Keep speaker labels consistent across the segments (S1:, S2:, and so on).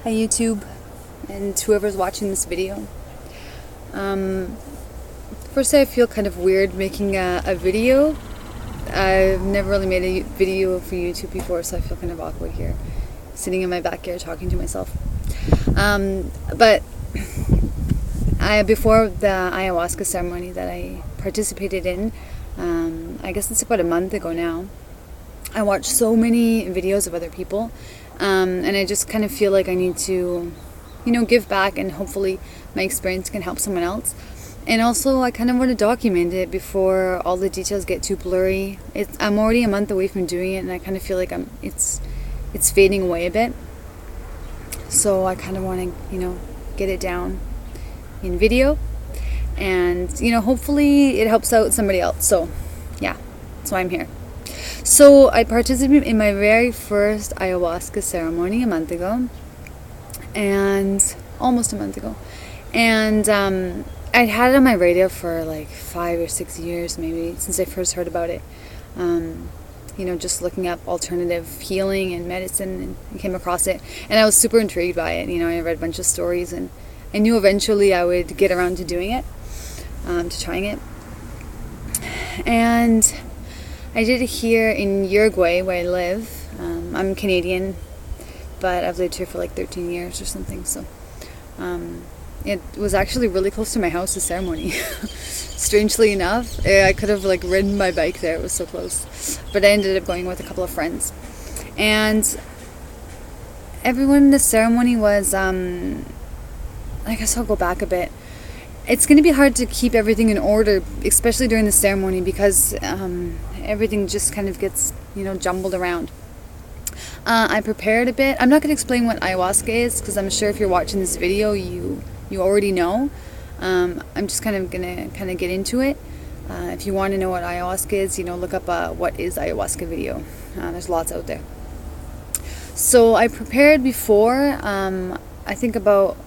S1: Hi YouTube and whoever's watching this video. First I feel kind of weird making a video. I've never really made a video for YouTube before, so I feel kind of awkward here, sitting in my backyard talking to myself. But before the ayahuasca ceremony that I participated in, I guess it's about a month ago now, I watched so many videos of other people, and I just kind of feel like I need to, give back, and hopefully my experience can help someone else. And also, I kind of want to document it before all the details get too blurry. I'm already a month away from doing it, and I kind of feel like it's fading away a bit. So I kind of want to, get it down in video, and hopefully it helps out somebody else. So yeah, that's why I'm here. So I participated in my very first ayahuasca ceremony a month ago, and almost a month ago, and I'd had it on my radio for like 5 or 6 years, maybe, since I first heard about it. Just looking up alternative healing and medicine, and came across it, and I was super intrigued by it. I read a bunch of stories, and I knew eventually I would get around to doing it, to trying it. And I did it here in Uruguay, where I live. I'm Canadian, but I've lived here for like 13 years or something, so it was actually really close to my house, the ceremony. Strangely enough, I could have ridden my bike there, it was so close. But I ended up going with a couple of friends. And everyone in the ceremony was, I guess I'll go back a bit. It's going to be hard to keep everything in order, especially during the ceremony, because everything just kind of gets, jumbled around. I prepared a bit. I'm not going to explain what ayahuasca is, because I'm sure if you're watching this video, you already know. I'm just kind of going to get into it. If you want to know what ayahuasca is, look up what is ayahuasca video. There's lots out there. So I prepared before, I think about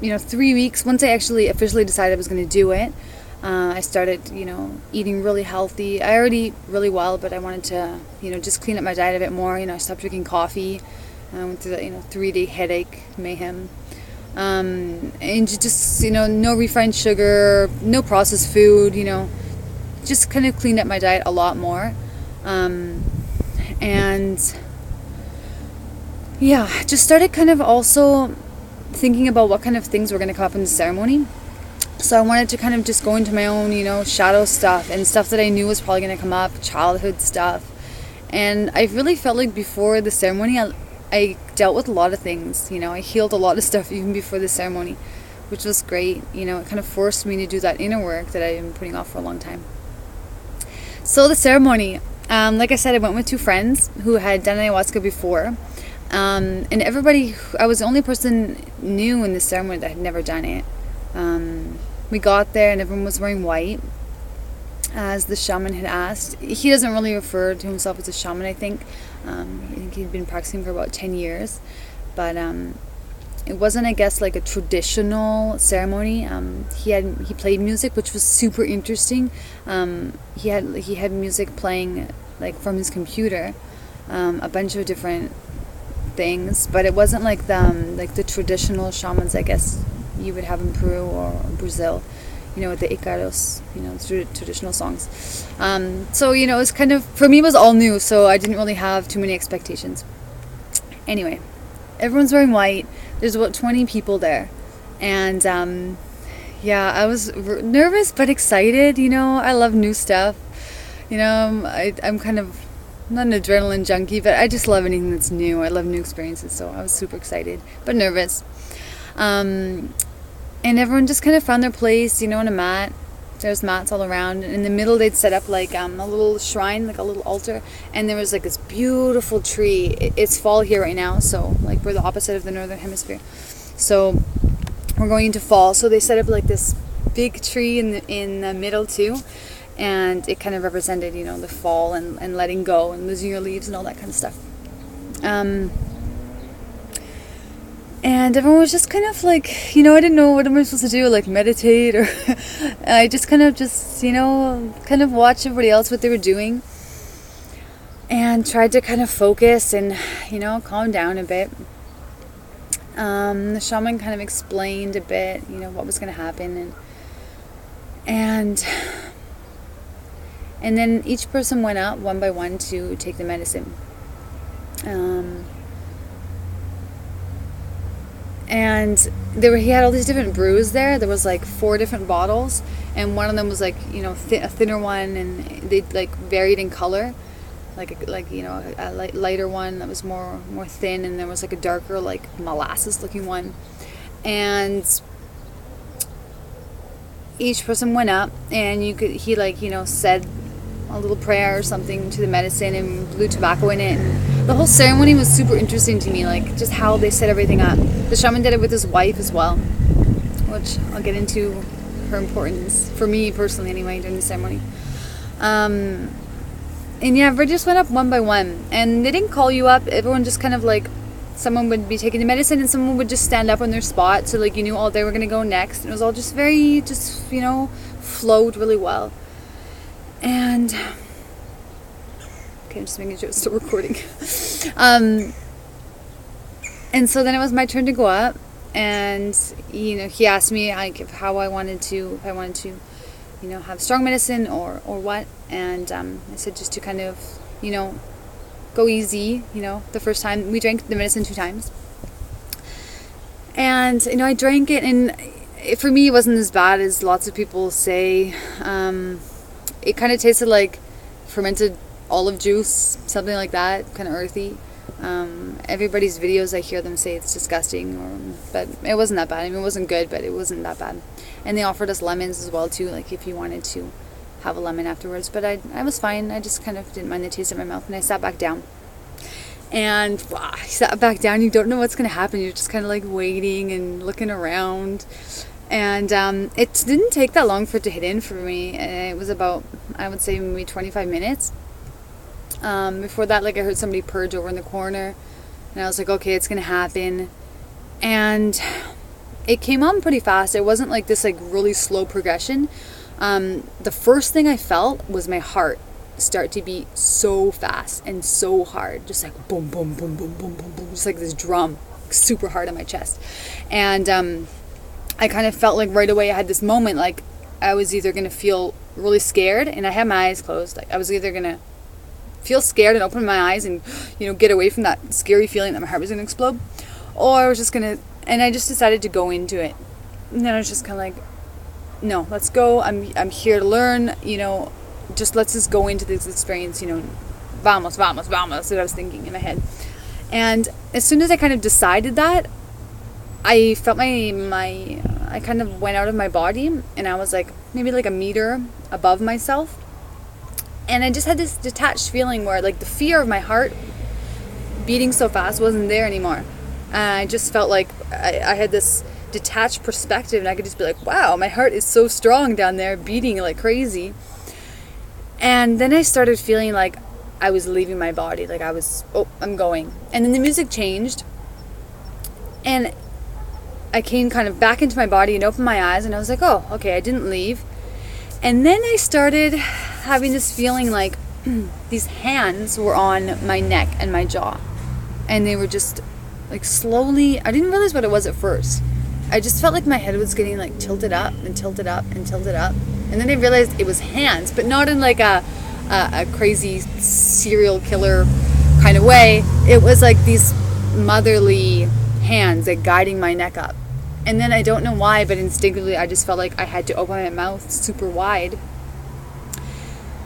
S1: 3 weeks. Once I actually officially decided I was going to do it, I started, eating really healthy. I already eat really well, but I wanted to, just clean up my diet a bit more. I stopped drinking coffee. I went through the, 3-day headache mayhem. And just, no refined sugar, no processed food, just kind of cleaned up my diet a lot more. And yeah, just started kind of also thinking about what kind of things were going to come up in the ceremony. So I wanted to kind of just go into my own, shadow stuff, and stuff that I knew was probably going to come up, childhood stuff. And I really felt like before the ceremony, I dealt with a lot of things. I healed a lot of stuff even before the ceremony, which was great. It kind of forced me to do that inner work that I've been putting off for a long time. So the ceremony, like I said, I went with 2 friends who had done ayahuasca before. And everybody, I was the only person new in the ceremony that had never done it. We got there and everyone was wearing white, as the shaman had asked. He doesn't really refer to himself as a shaman, I think. I think he'd been practicing for about 10 years. But it wasn't, I guess, like a traditional ceremony. He played music, which was super interesting. He had music playing from his computer, a bunch of different things, but it wasn't like the traditional shamans, I guess, you would have in Peru or Brazil, with the Icaros, the traditional songs. So, it was kind of, for me, it was all new, so I didn't really have too many expectations. Anyway, everyone's wearing white. There's about 20 people there. And, I was nervous but excited. I love new stuff. I'm kind of not an adrenaline junkie, but I just love anything that's new. I love new experiences, so I was super excited, but nervous. And everyone just kind of found their place, on a mat. There's mats all around. And in the middle, they'd set up a little shrine, a little altar. And there was this beautiful tree. It's fall here right now, so we're the opposite of the northern hemisphere. So we're going into fall. So they set up this big tree in the middle too. And it kind of represented, the fall and letting go and losing your leaves and all that kind of stuff. And everyone was just kind of I didn't know what am I supposed to do, meditate, or I just kind of watch everybody else, what they were doing, and tried to kind of focus and, calm down a bit. The shaman kind of explained a bit, what was going to happen, and then each person went up one by one to take the medicine. And he had all these different brews there. There was like 4 different bottles, and one of them was like, a thinner one, and they like varied in color, a lighter one that was more thin, and there was like a darker, like molasses looking one. And each person went up, and he said a little prayer or something to the medicine and blew tobacco in it. And the whole ceremony was super interesting to me, like just how they set everything up. The shaman did it with his wife as well, which I'll get into her importance for me personally anyway during the ceremony. And yeah, we just went up one by one, and they didn't call you up. Everyone just kind of like, someone would be taking the medicine and someone would just stand up on their spot, so like you knew all they were going to go next. And it was all just very, flowed really well. And okay, I'm just making sure it's still recording. And so then it was my turn to go up, and he asked me how I wanted to, if I wanted to, have strong medicine or what. And I said just to kind of, go easy. The first time we drank the medicine 2 times, and I drank it, and for me it wasn't as bad as lots of people say. It kind of tasted like fermented olive juice, something like that, kind of earthy. Everybody's videos, I hear them say it's disgusting, but it wasn't that bad. I mean, it wasn't good, but it wasn't that bad. And they offered us lemons as well too, like if you wanted to have a lemon afterwards. But I was fine. I just kind of didn't mind the taste in my mouth, and I sat back down. And I sat back down. You don't know what's going to happen. You're just kind of like waiting and looking around. And it didn't take that long for it to hit in for me. It was about, I would say, maybe 25 minutes. Before that, I heard somebody purge over in the corner, and I was like, okay, it's gonna happen. And it came on pretty fast. It wasn't like this really slow progression. The first thing I felt was my heart start to beat so fast and so hard, just like boom, boom, boom, boom, boom, boom, boom, just like this drum, super hard on my chest. And I kind of felt like right away I had this moment, like I was either going to feel really scared, and I had my eyes closed. Like I was either going to feel scared and open my eyes and, get away from that scary feeling that my heart was going to explode, or I was just going to, and I just decided to go into it. And then I was just kind of like, no, let's go. I'm here to learn, let's just go into this experience, vamos, vamos, vamos. That's what I was thinking in my head. And as soon as I kind of decided that, I felt I kind of went out of my body, and I was like maybe like a meter above myself, and I just had this detached feeling where the fear of my heart beating so fast wasn't there anymore. I just felt like I had this detached perspective, and I could just be like, wow, my heart is so strong down there beating like crazy. And then I started feeling like I was leaving my body, like I'm going. And then the music changed, and I came kind of back into my body and opened my eyes, and I was like, oh, okay, I didn't leave. And then I started having this feeling like these hands were on my neck and my jaw, and they were just slowly, I didn't realize what it was at first. I just felt like my head was getting tilted up and tilted up and tilted up. And then I realized it was hands, but not in a crazy serial killer kind of way. It was like these motherly hands guiding my neck up. And then I don't know why, but instinctively I just felt like I had to open my mouth super wide.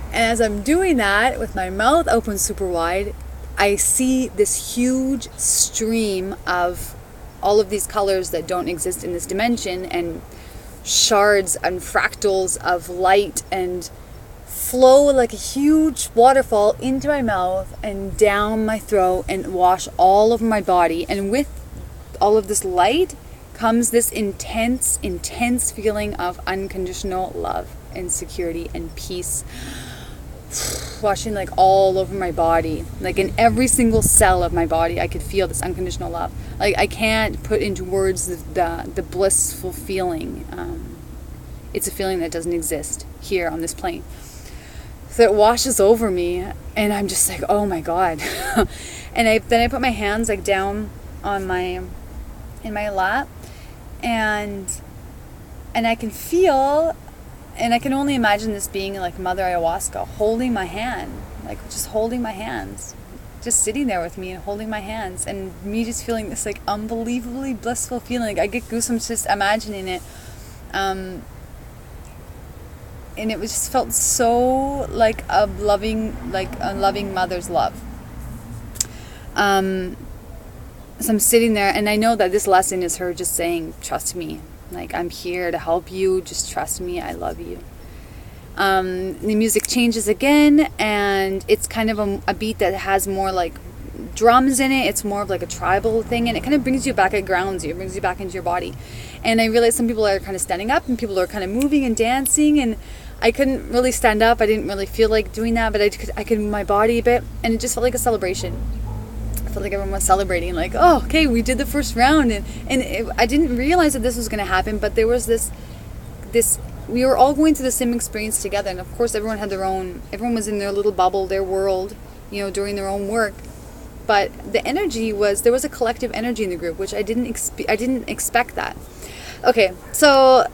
S1: And as I'm doing that with my mouth open super wide, I see this huge stream of all of these colors that don't exist in this dimension, and shards and fractals of light, and flow like a huge waterfall into my mouth and down my throat and wash all over my body. And with all of this light comes this intense feeling of unconditional love and security and peace, washing all over my body, in every single cell of my body. I could feel this unconditional love. I can't put into words the blissful feeling. It's a feeling that doesn't exist here on this plane. So it washes over me, and I'm just like, oh my God. And then I put my hands down on my in my lap, and I can feel, and I can only imagine this being like Mother Ayahuasca holding my hand, like just holding my hands, just sitting there with me and holding my hands, and me just feeling this like unbelievably blissful feeling. I get goosebumps just imagining it. And it was just felt so like a loving mother's love. So I'm sitting there, and I know that this lesson is her just saying, trust me, like I'm here to help you, just trust me, I love you. The music changes again, and it's kind of a beat that has more like drums in it. It's more of like a tribal thing, and it kind of brings you back, it grounds you, it brings you back into your body. And I realized some people are kind of standing up and people are kind of moving and dancing, and I couldn't really stand up. I didn't really feel like doing that, but I could move my body a bit, and it just felt like a celebration. I felt like everyone was celebrating, like, oh, okay, we did the first round, I didn't realize that this was going to happen, but there was this, we were all going through the same experience together, and of course everyone was in their little bubble, their world, doing their own work. But the energy there was a collective energy in the group, which I didn't expect that. Okay, so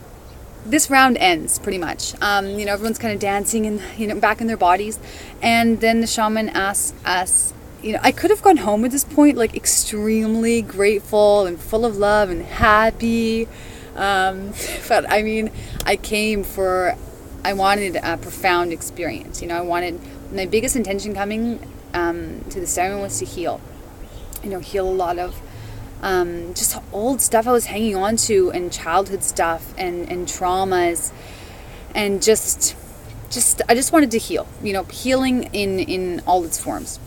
S1: this round ends pretty much. Everyone's kind of dancing and back in their bodies, and then the shaman asks us. I could have gone home at this point, like extremely grateful and full of love and happy. But I mean, I wanted a profound experience. I wanted, my biggest intention coming to the ceremony was to heal. Heal a lot of just old stuff I was hanging on to, and childhood stuff and traumas, and I just wanted to heal. Healing in all its forms.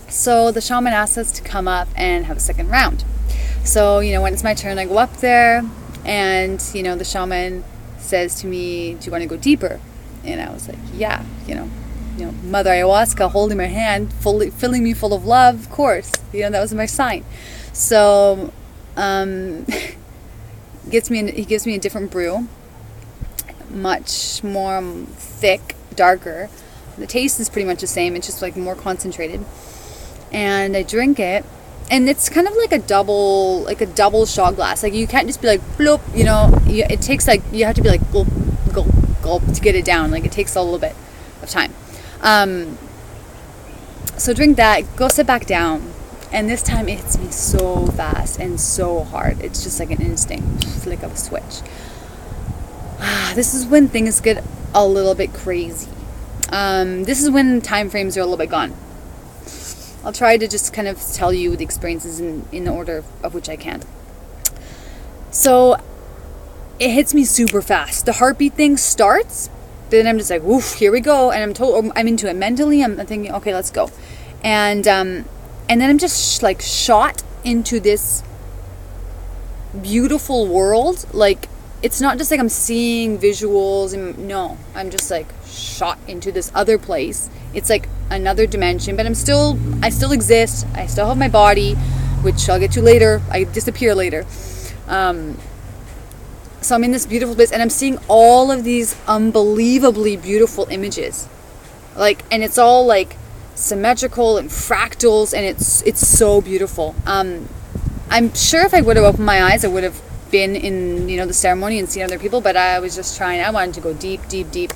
S1: So the shaman asked us to come up and have a second round. So, when it's my turn, I go up there, and, the shaman says to me, do you want to go deeper? And I was like, yeah, Mother Ayahuasca holding my hand, filling me full of love, of course. That was my sign. So, he gives me a different brew, much more thick, darker. The taste is pretty much the same. It's just like more concentrated. And I drink it, and it's kind of like a double shot glass. Like, you can't just be like bloop, it takes like, you have to be like gulp, gulp, gulp to get it down. Like, it takes a little bit of time. So drink that, go sit back down, and this time it hits me so fast and so hard. It's just like an instinct, flick of a switch. This is when things get a little bit crazy. This is when time frames are a little bit gone. I'll try to just kind of tell you the experiences in the order of which I can. So it hits me super fast. The heartbeat thing starts, then I'm just like, woof, here we go. And I'm into it mentally. I'm thinking, okay, let's go. And then I'm just like shot into this beautiful world. Like, it's not just like I'm seeing visuals, and no, I'm just like shot into this other place. It's like another dimension, but I still exist. I still have my body, which I'll get to later. I disappear later. So I'm in this beautiful place, and I'm seeing all of these unbelievably beautiful images. Like, and it's all like symmetrical and fractals, and it's so beautiful. I'm sure if I would have opened my eyes, I would have been in, the ceremony and seen other people, but I was just I wanted to go deep, deep, deep.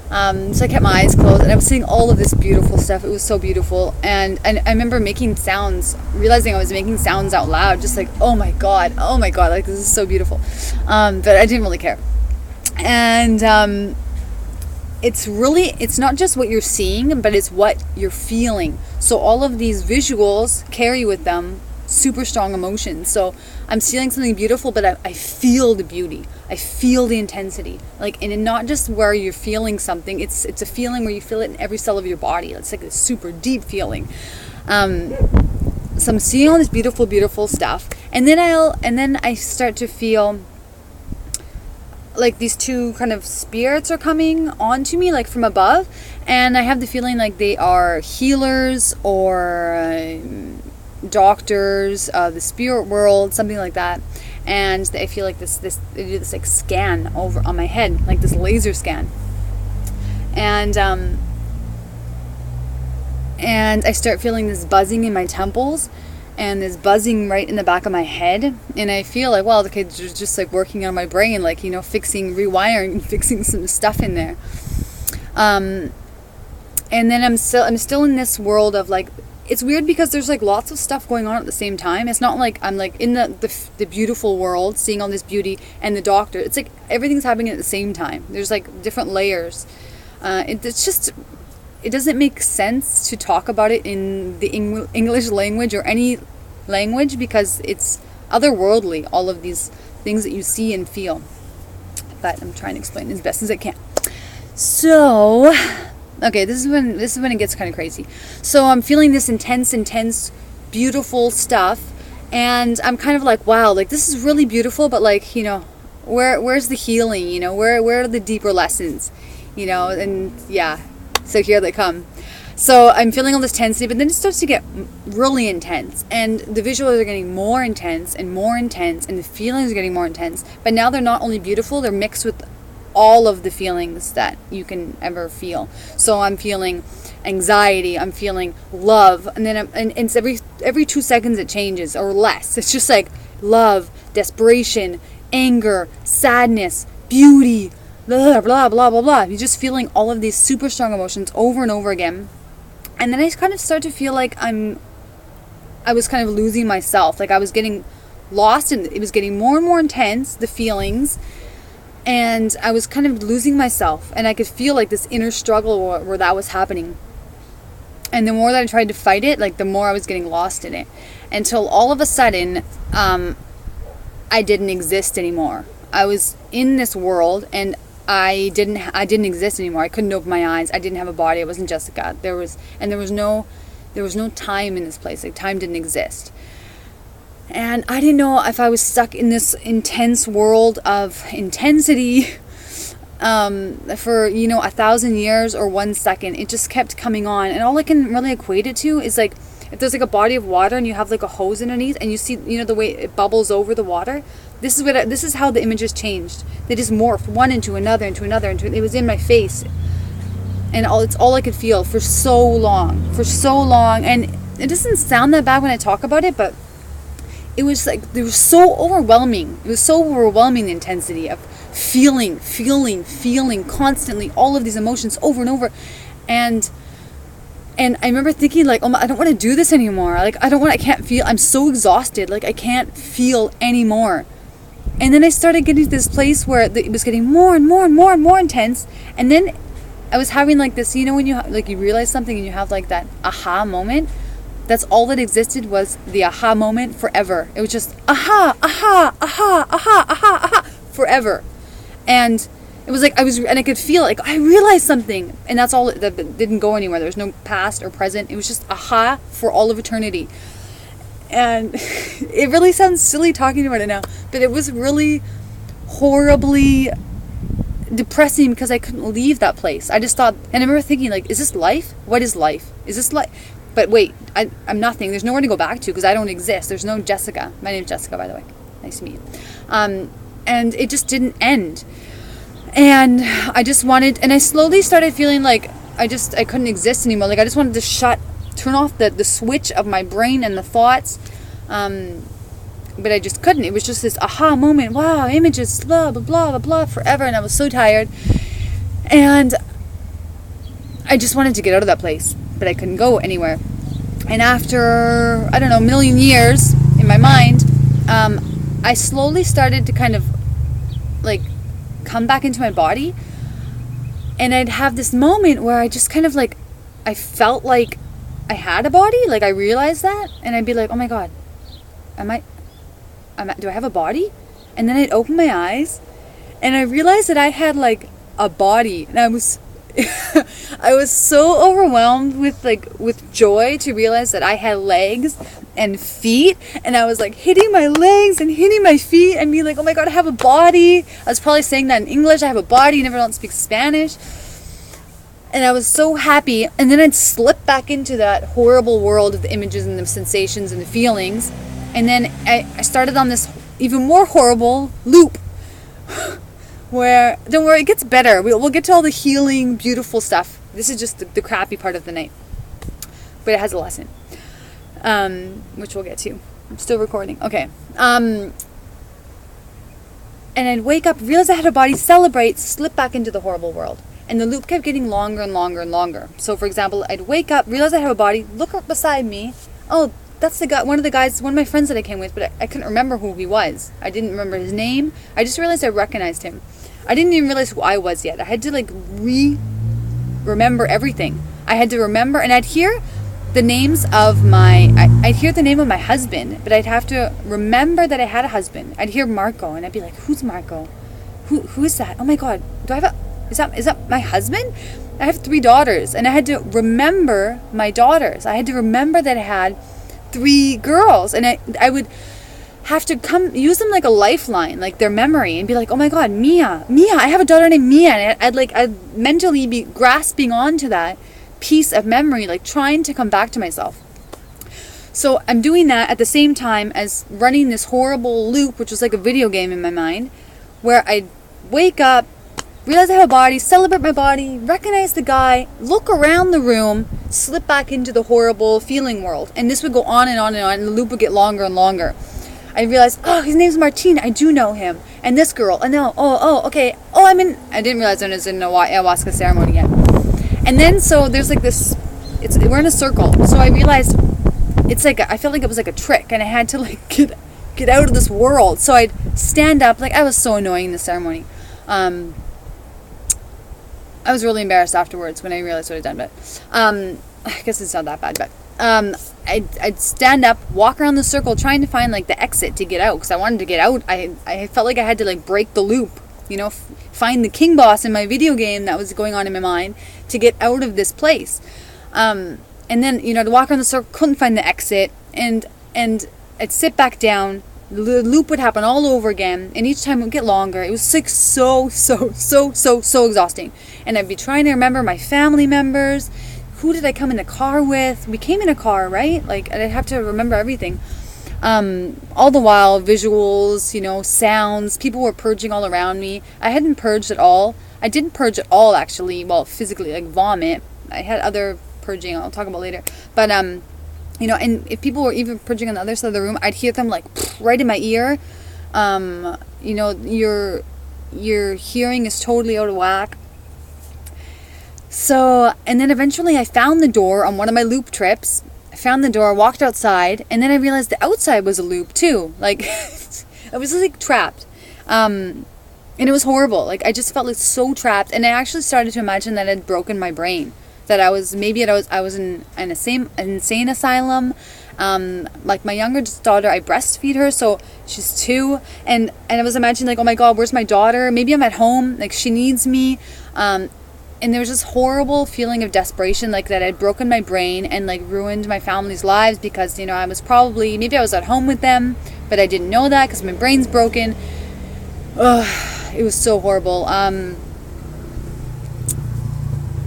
S1: So I kept my eyes closed, and I was seeing all of this beautiful stuff. It was so beautiful. And I remember making sounds, realizing I was making sounds out loud, just like, oh my God, like, this is so beautiful. But I didn't really care. And it's not just what you're seeing, but it's what you're feeling. So all of these visuals carry with them super strong emotions. So I'm feeling something beautiful, but I feel the beauty. I feel the intensity. Like, and not just where you're feeling something, it's a feeling where you feel it in every cell of your body. It's like a super deep feeling. So I'm seeing all this beautiful, beautiful stuff, and then I start to feel like these two kind of spirits are coming onto me, like from above, and I have the feeling like they are healers or doctors of the spirit world, something like that. And I feel like they do this like scan over on my head, like this laser scan, and I start feeling this buzzing in my temples, and this buzzing right in the back of my head, and I feel like, well, okay, they're just like working on my brain, like, you know, rewiring, fixing some stuff in there. And then I'm still in this world of like, it's weird because there's like lots of stuff going on at the same time. It's not like I'm like in the beautiful world, seeing all this beauty, and the doctor. It's like everything's happening at the same time. There's like different layers. It's just, it doesn't make sense to talk about it in the English language or any language, because it's otherworldly, all of these things that you see and feel. But I'm trying to explain as best as I can. So, okay, this is when it gets kind of crazy. So I'm feeling this intense, beautiful stuff, and I'm kind of like, wow, like this is really beautiful, but like, you know, where's the healing? You know, where are the deeper lessons? You know, and yeah. So here they come. So I'm feeling all this tensity, but then it starts to get really intense, and the visuals are getting more intense, and the feelings are getting more intense. But now they're not only beautiful, they're mixed with all of the feelings that you can ever feel. So I'm feeling anxiety, I'm feeling love, and then and it's every 2 seconds it changes or less. It's just like love, desperation, anger, sadness, beauty, blah, blah, blah, blah, blah. You're just feeling all of these super strong emotions over and over again. And then I kind of start to feel like I was kind of losing myself. Like I was getting lost, and it was getting more and more intense, the feelings. And I was kind of losing myself. And I could feel like this inner struggle where that was happening. And the more that I tried to fight it, like the more I was getting lost in it. Until all of a sudden, I didn't exist anymore. I was in this world, and I didn't exist anymore. I couldn't open my eyes. I didn't have a body. I wasn't Jessica. There was no time in this place. Like time didn't exist. And I didn't know if I was stuck in this intense world of intensity for, you know, 1,000 years or 1 second. It just kept coming on. And all I can really equate it to is like, if there's like a body of water and you have like a hose underneath, and you see, you know, the way it bubbles over the water. This is how the images changed. They just morphed one into another. It was in my face, and it's all I could feel for so long. And it doesn't sound that bad when I talk about it, but it was like, it was so overwhelming. It was so overwhelming, the intensity of feeling constantly all of these emotions over and over, and I remember thinking like, oh, I don't want to do this anymore. Like I can't feel. I'm so exhausted. Like I can't feel anymore. And then I started getting to this place where it was getting more and more intense. And then I was having like this, you know, when you realize something and you have like that aha moment. That's all that existed, was the aha moment forever. It was just aha, forever. And it was like and I could feel like I realized something, and that's all. That didn't go anywhere. There was no past or present. It was just aha for all of eternity. And it really sounds silly talking about it now, but it was really horribly depressing because I couldn't leave that place. I just thought, and I remember thinking like, is this life? What is life? Is this life? But wait, I'm nothing. There's nowhere to go back to because I don't exist. There's no Jessica. My name's Jessica, by the way. Nice to meet you. And it just didn't end. And I just wanted, and I slowly started feeling like I couldn't exist anymore. Like I just wanted to turn off the switch of my brain and the thoughts. But I just couldn't. It was just this aha moment. Wow, images, blah, blah, blah, blah, blah, forever. And I was so tired. And I just wanted to get out of that place, but I couldn't go anywhere. And after, I don't know, a million years in my mind, I slowly started to kind of like come back into my body. And I'd have this moment where I just kind of like, I felt like I had a body. Like I realized that. And I'd be like, oh my God, do I have a body? And then I'd open my eyes and I realized that I had like a body, and I was I was so overwhelmed with joy to realize that I had legs and feet, and I was like hitting my legs and hitting my feet and being like, oh my God, I have a body. I was probably saying that in English, I have a body, you never don't speak Spanish. And I was so happy, and then I'd slip back into that horrible world of the images and the sensations and the feelings. And then I started on this even more horrible loop where, don't worry, it gets better. We'll get to all the healing, beautiful stuff. This is just the crappy part of the night. But it has a lesson. which we'll get to. I'm still recording. Okay. And I'd wake up, realize I had a body, celebrate, slip back into the horrible world. And the loop kept getting longer and longer and longer. So, for example, I'd wake up, realize I have a body, look up beside me. Oh, that's the guy, one of my friends that I came with, but I couldn't remember who he was. I didn't remember his name. I just realized I recognized him. I didn't even realize who I was yet. I had to remember everything. I had to remember, and I'd hear the names of I'd hear the name of my husband, but I'd have to remember that I had a husband. I'd hear Marco, and I'd be like, who's Marco? Who is that? Oh my God, is that my husband? I have 3 daughters, and I had to remember my daughters. I had to remember that I had 3 girls, and I would have to use them like a lifeline, like their memory, and be like, oh my God, Mia, I have a daughter named Mia, and I'd mentally be grasping onto that piece of memory, like trying to come back to myself. So I'm doing that at the same time as running this horrible loop, which was like a video game in my mind, where I'd wake up, realize I have a body, celebrate my body, recognize the guy, look around the room, slip back into the horrible feeling world. And this would go on and on and on, and the loop would get longer and longer. I realized, oh, his name's Martin, I do know him. And this girl, and now, okay. I didn't realize I was in an ayahuasca ceremony yet. And then, so there's like this, we're in a circle. So I realized, I felt like it was like a trick, and I had to like get out of this world. So I'd stand up, like I was so annoying in the ceremony. I was really embarrassed afterwards when I realized what I'd done, but I guess it's not that bad. But I'd stand up, walk around the circle, trying to find like the exit to get out, because I wanted to get out. I felt like I had to like break the loop, find the king boss in my video game that was going on in my mind to get out of this place. And then to walk around the circle, couldn't find the exit, and I'd sit back down. The loop would happen all over again, and each time it would get longer. It was like so exhausting. And I'd be trying to remember my family members. Who did I come in the car with? We came in a car, right? Like, I'd have to remember everything. All the while, visuals, sounds. People were purging all around me. I hadn't purged at all. I didn't purge at all, actually. Well, physically, like vomit. I had other purging I'll talk about later. But, and if people were even purging on the other side of the room, I'd hear them like right in my ear. Your hearing is totally out of whack. So, and then eventually I found the door on one of my loop trips. I found the door, walked outside, and then I realized the outside was a loop too. Like, I was like trapped. And it was horrible. Like, I just felt like so trapped. And I actually started to imagine that I'd broken my brain. That I was in an insane asylum. Like my younger daughter, I breastfeed her, so she's 2, and I was imagining like, oh my God, where's my daughter? Maybe I'm at home, like she needs me. And there was this horrible feeling of desperation, like that I'd broken my brain and like ruined my family's lives because maybe I was at home with them, but I didn't know that because my brain's broken. Ugh, it was so horrible.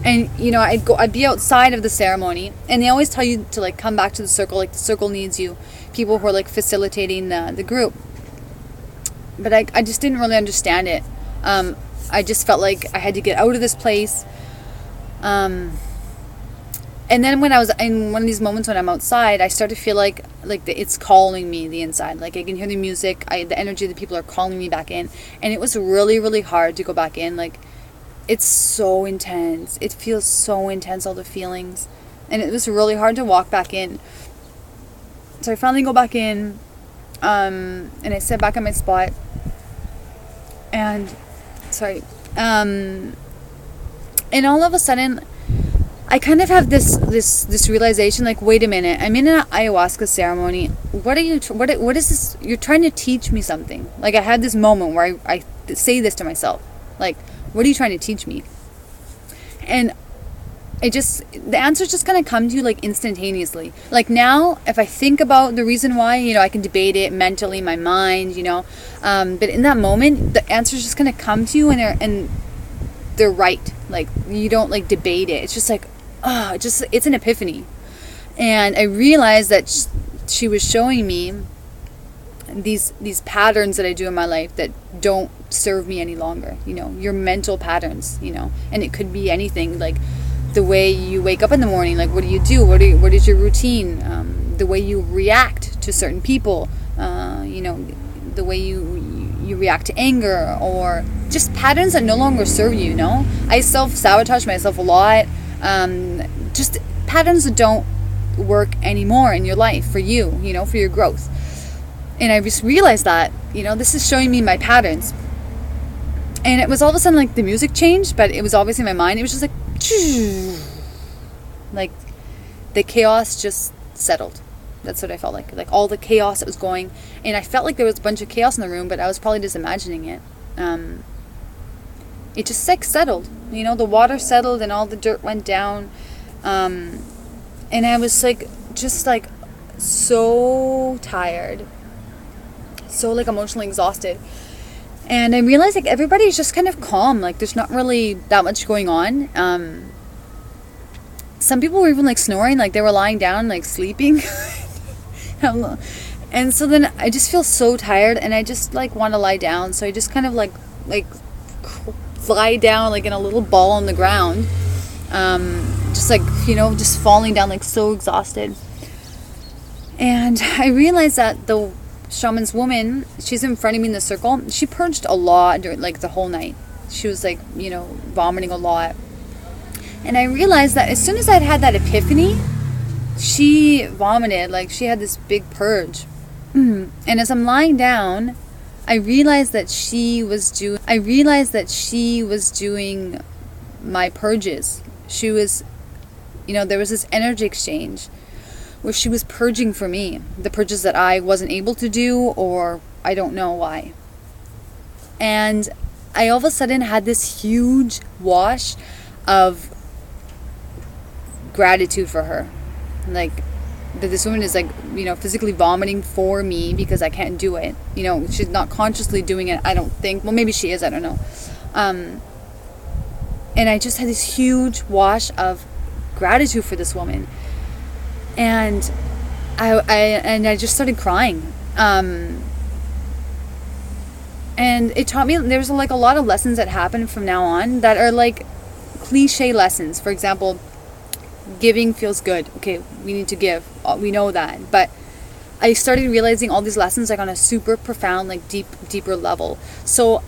S1: And I'd be outside of the ceremony, and they always tell you to like come back to the circle, like the circle needs you, people who are like facilitating the group. But I just didn't really understand it. I just felt like I had to get out of this place. And then when I was in one of these moments when I'm outside, I start to feel like it's calling me, the inside. Like I can hear the music, the energy of the people are calling me back in, and it was really, really hard to go back in. Like, it's so intense. It feels so intense, all the feelings. And it was really hard to walk back in. So I finally go back in, and I sit back on my spot. And, and all of a sudden, I kind of have this realization, like, wait a minute, I'm in an ayahuasca ceremony. What is this? You're trying to teach me something. Like, I had this moment where I say this to myself. Like, what are you trying to teach me? And the answer's just going to come to you like instantaneously. Like now, if I think about the reason why, I can debate it mentally, my mind, but in that moment, the answer's just going to come to you and they're right. Like, you don't like debate it. It's just like, it's an epiphany. And I realized that she was showing me these patterns that I do in my life that don't serve me any longer, your mental patterns, and it could be anything, like the way you wake up in the morning, like what do you do, what is your routine, the way you react to certain people, the way you react to anger, or just patterns that no longer serve you, I self-sabotage myself a lot. Just patterns that don't work anymore in your life for you, for your growth. And I just realized that, this is showing me my patterns. And it was all of a sudden like the music changed, but it was obviously in my mind. It was just like the chaos just settled. That's what I felt like all the chaos that was going. And I felt like there was a bunch of chaos in the room, but I was probably just imagining it. It just settled. The water settled and all the dirt went down. And I was just so tired. So emotionally exhausted. And I realized everybody's just kind of calm. There's not really that much going on. Some people were even snoring, they were lying down, sleeping. And so then I just feel so tired, and I just want to lie down. So I just kind of lie down in a little ball on the ground. Just falling down so exhausted. And I realized that the shaman's woman, she's in front of me in the circle. She purged a lot during the whole night. She was vomiting a lot. And I realized that as soon as I'd had that epiphany, she vomited. She had this big purge. And as I'm lying down, I realized that she was doing my purges. She was, there was this energy exchange where she was purging for me the purges that I wasn't able to do, or I don't know why. And I all of a sudden had this huge wash of gratitude for her. That this woman is physically vomiting for me because I can't do it. She's not consciously doing it, I don't think. Well, maybe she is, I don't know. And I just had this huge wash of gratitude for this woman. And I just started crying. And it taught me there's a lot of lessons that happen from now on that are cliche lessons. For example, giving feels good. Okay, we need to give. We know that. But I started realizing all these lessons on a super profound, deeper level. So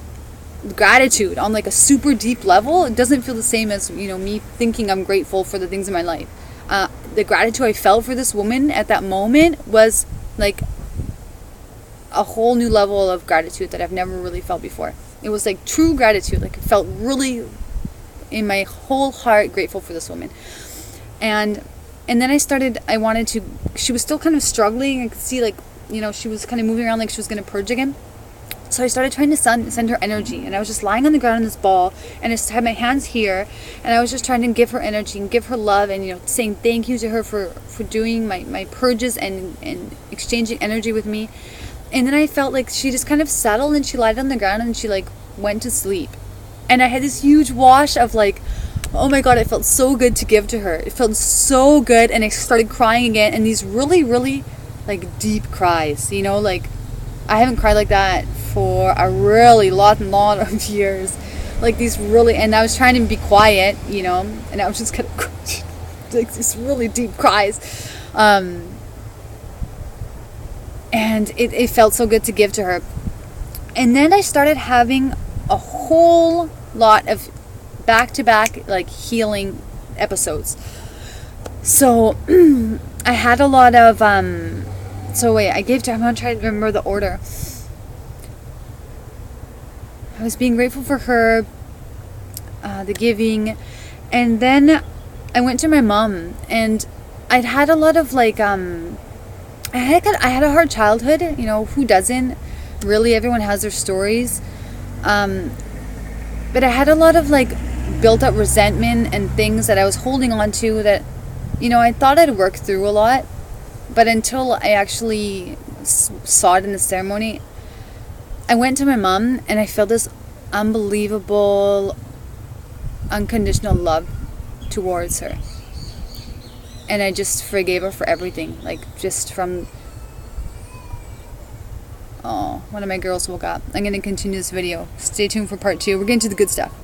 S1: gratitude on a super deep level, it doesn't feel the same as, me thinking I'm grateful for the things in my life. The gratitude I felt for this woman at that moment was a whole new level of gratitude that I've never really felt before. It was true gratitude. It felt really in my whole heart grateful for this woman. And then I wanted to, she was still kind of struggling. I could see she was kind of moving around she was going to purge again. So I started trying to send her energy, and I was just lying on the ground in this ball, and I just had my hands here, and I was just trying to give her energy and give her love, and saying thank you to her for doing my purges and exchanging energy with me. And then I felt she just kind of settled, and she lied on the ground, and she went to sleep. And I had this huge wash of oh my God, it felt so good to give to her. It felt so good, and I started crying again, and these really, really deep cries. I haven't cried like that for a really lot of years. These really, and I was trying to be quiet, and I was just kind of these really deep cries. And it felt so good to give to her. And then I started having a whole lot of back-to-back healing episodes. So I had a lot of I gave to, I'm going to try to remember the order. I was being grateful for her, the giving, and then I went to my mom, and I'd had a lot of I had a hard childhood, who doesn't? Really, everyone has their stories. But I had a lot of built up resentment and things that I was holding on to that, I thought I'd work through a lot. But until I actually saw it in the ceremony, I went to my mom, and I felt this unbelievable, unconditional love towards her. And I just forgave her for everything. Just from... Oh, one of my girls woke up. I'm going to continue this video. Stay tuned for part 2. We're getting to the good stuff.